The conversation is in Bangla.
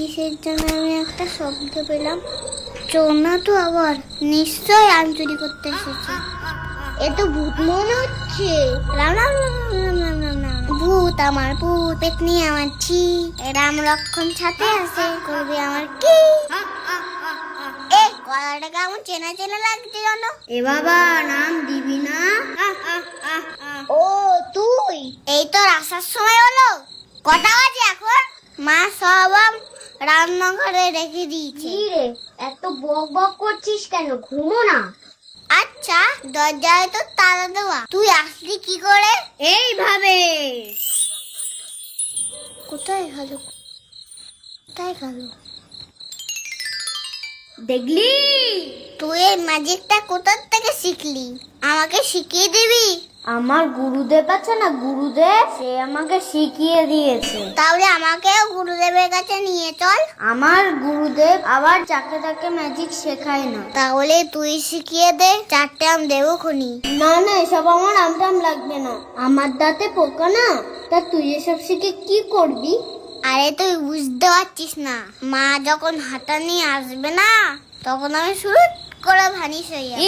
কিসের জন্য আমি একটা শব্দ পেলাম? চোর না তো আবার, নিশ্চয় আম চুরি করতে এসেছে। এ তো ভূত মনে হচ্ছে। রাম রাম রাম রাম রাম রাম রাম। ভূত আমার ভূত, পেতনি আমার ছি, রাম লক্ষণ সাথে আছে, করবে আমার কি? এই গলাটা কেমন চেনা চেনা লাগছে জানো? এ বাবা, নাম দিবি না? ও তুই, এই তো আসার সময় হলো। কটা বাজে এখন? মা সব রান্নাঘরে রেখে দিয়েছে। রে, এত বক বক করছিস কেন? ঘুমো না। আচ্ছা, দরজায় তো তালা দেওয়া, তুই আসলি কি করে? এইভাবে। কোথায় গেল? কোথায় গেল? দেখলি? তুই এই ম্যাজিকটা কোথা থেকে শিখলি? আমাকে শিখিয়ে দিবি? আমার গুরুদেব আছে না, গুরুদেব, সে আমাকে শিখিয়ে দিয়েছে। তাহলে আমাকেও গুরুদেবের কাছে নিয়ে চল। আমার গুরুদেব আবার যাকে তাকে ম্যাজিক শেখায় না। তাহলে তুই শিখিয়ে দে, 4টে আম দেবো খুনি। না না, এসব আমার আমটাম লাগবে না, আমার দাঁতে পোকা না। তা তুই এসব শিখে কি করবি? আরে তুই বুঝতে পারছিস না, মা যখন হাতা নিয়ে আসবে না, তখন আমি শুরু করে ভানিস হয়ে যাবো।